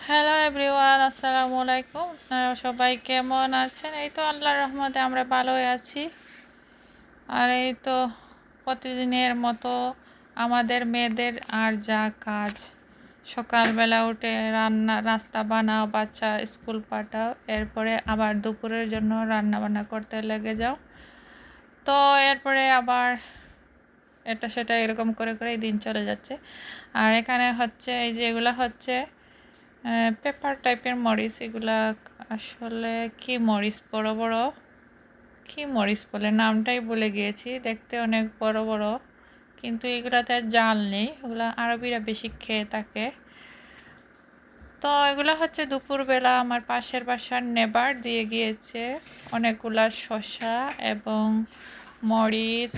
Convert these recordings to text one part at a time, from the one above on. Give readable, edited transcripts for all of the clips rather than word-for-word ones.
Hello everyone, আসসালামু আলাইকুম। আপনারা সবাই কেমন আছেন? এই তো আল্লাহর রহমতে আমরা ভালোই আছি। আর এই তো প্রতিদিনের মতো আমাদের মেয়েদের আর যা কাজ, সকালবেলা উঠে রান্না নাস্তা বানাও, বাচ্চা স্কুল পাঠাও, এরপরে আবার দুপুরের জন্য রান্না বান্না করতে লেগে যাও। তো এরপরে আবার এটা সেটা এরকম করে করেই দিন চলে যাচ্ছে। আর এখানে হচ্ছে এই যে এগুলো হচ্ছে পেপার টাইপের মরিচ। এগুলা আসলে কি মরিচ, বড় বড় কি মরিচ বলে, নামটাই ভুলে গিয়েছি। দেখতে অনেক বড় বড়, কিন্তু এগুলাতে জাল নেই, এগুলা আরবিরা বেশি খেয়ে থাকে। তো এগুলো হচ্ছে দুপুরবেলা আমার পাশের বাসার নেবার দিয়ে গিয়েছে অনেকগুলা শসা এবং মরিচ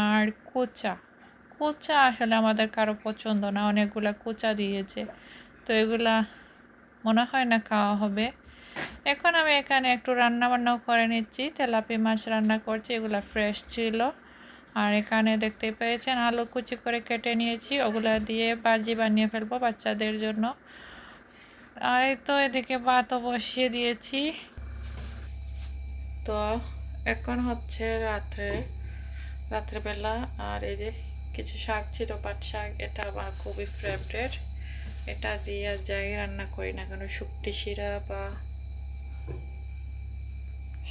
আর কুচা। কুচা আসলে আমাদের কারো পছন্দ না, অনেকগুলা কুচা দিয়েছে। তো এগুলা মনে হয় না খাওয়া হবে। এখন আমি এখানে একটু রান্না বান্নাও করে নিচ্ছি, তেলাপি মাছ রান্না করছি, এগুলা ফ্রেশ ছিল। আর এখানে দেখতে পেয়েছেন আলু কুচি করে কেটে নিয়েছি, ওগুলা দিয়ে ভাজি বানিয়ে ফেলবো বাচ্চাদের জন্য। আর এই তো এদিকে ভাতও বসিয়ে দিয়েছি। তো এখন হচ্ছে রাত্রেবেলা। আর এই যে কিছু শাক ছিল, পাট শাক, এটা আমার খুবই ফেভারিট। এটা দিয়ে যাই রান্না করি না কেন, শুকটি শিরা বা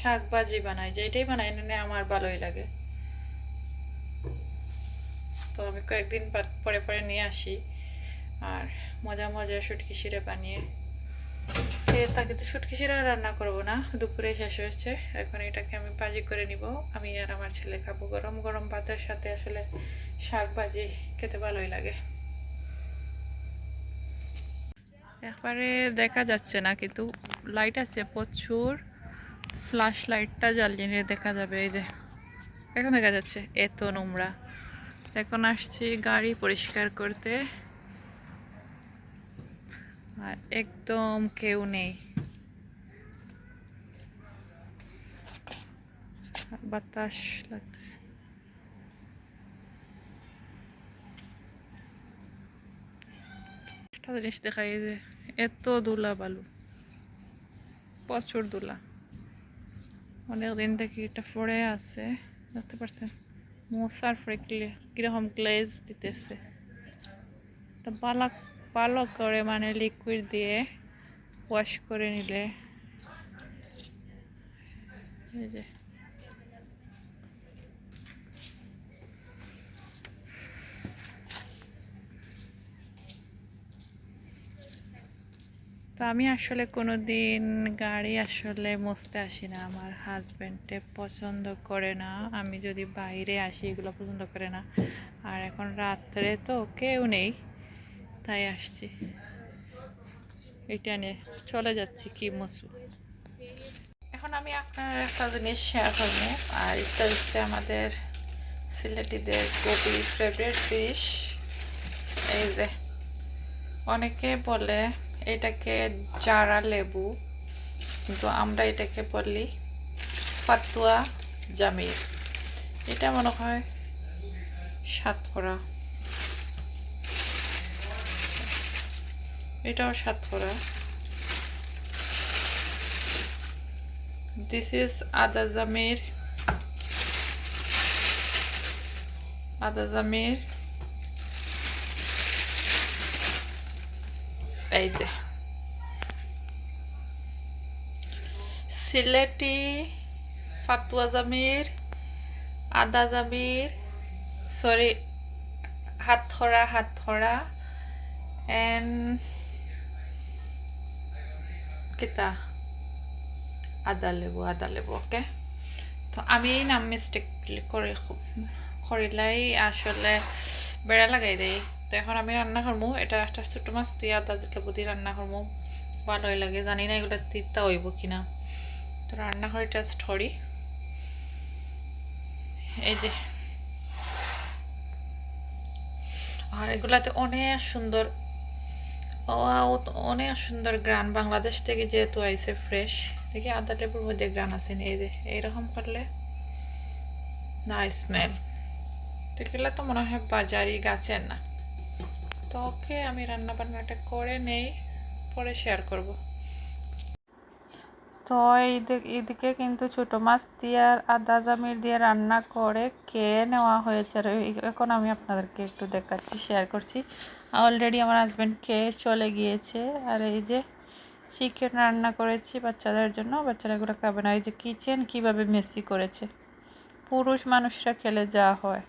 শাক ভাজি বানাই, যেটাই বানাই না আমার ভালোই লাগে। তো আমি কয়েকদিন পরে পরে নিয়ে আসি আর মজা মজা শুটকি শিরা বানিয়ে খেয়ে থাকি। তো শুটকি শিরা রান্না করবো না, দুপুরে শেষ হয়েছে। এখন এটাকে আমি ভাজি করে নিব, আমি আর আমার ছেলে খাবো। গরম গরম ভাতের সাথে আসলে শাক ভাজি খেতে ভালোই লাগে। একবারে দেখা যাচ্ছে না, কিন্তু লাইট আছে প্রচুর, ফ্ল্যাশ লাইটটা জ্বালিয়ে দেখা যাবে। এই যে এখন দেখা যাচ্ছে, এত নোংরা। এখন আসছি গাড়ি পরিষ্কার করতে, আর একদম কেউ নেই, বাতাস লাগতেছে। একটা জিনিস দেখাই, যে এত ধুলা বালু, প্রচুর ধুলা, অনেকদিন থেকে এটা পড়ে আছে, দেখতে পাচ্ছেন। মশার ফ্রেকলে কিরকম গ্লেজ দিতেছে। তো ভালো করে মানে লিকুইড দিয়ে ওয়াশ করে নিলে, এই যে তো আমি আসলে কোনো দিন গাড়ি আসলে মুছতে আসি না, আমার হাজব্যান্ডে পছন্দ করে না। আমি যদি বাইরে আসি এগুলো পছন্দ করে না। আর এখন রাত্রে তো কেউ নেই, তাই আসছি, এটা নিয়ে চলে যাচ্ছি কি মুছু। এখন আমি আপনার একটা জিনিস শেয়ার করবো, আর এটা হচ্ছে আমাদের সিলেটিদের খুবই ফেভারিট ডিশ। এই যে অনেকে বলে এটাকে জারা লেবু, কিন্তু আমরা এটাকে বলি ফাতুয়া জামির। এটা মনে হয় সাতকরা, এটাও সাতকরা। দিস ইজ আদা জামির, আদা জামির। এই যে সিলেটি ফাতুয়া জামির, আদা জামির, সরি হাতখরা এন্ড কিতা আদা লেবু। ওকে, তো আমি এই নাম মিস্টেক করিলাই আসলে বেড়া লাগাই দেয়। তো এখন আমি রান্না করবো, এটা একটা ছোটো মাছ দিয়ে আদা লেবু দিয়ে রান্না করবো, ভালোই লাগে। জানি না এগুলো তিতা হইব কিনা, তো রান্না করে টেস্ট করি। এই যে, আর এগুলাতে অনেক সুন্দর, অনেক সুন্দর গ্রান, বাংলাদেশ থেকে যেহেতু আইসে ফ্রেশ, দেখি আদা লেবুর মধ্যে গ্রান আছে। এই যে এইরকম করলে না স্মেল, এগুলো তো মনে হয় বাজারি গাছের না। তো ওকে, আমি রান্না বান্নাটা করে নেই, পরে শেয়ার করব। তো এদিকে কিন্তু ছোটো মাছ দিয়ে আর আদা জামির দিয়ে রান্না করে খেয়ে নেওয়া হয়েছে। আর এখন আমি আপনাদেরকে একটু দেখাচ্ছি, শেয়ার করছি। অলরেডি আমার হাজব্যান্ড খেয়ে চলে গিয়েছে। আর এই যে চিকেন রান্না করেছি বাচ্চাদের জন্য, বাচ্চারা এগুলো খাবে না। এই যে কিচেন কীভাবে মেসি করেছে, পুরুষ মানুষরা খেলে যা হয়।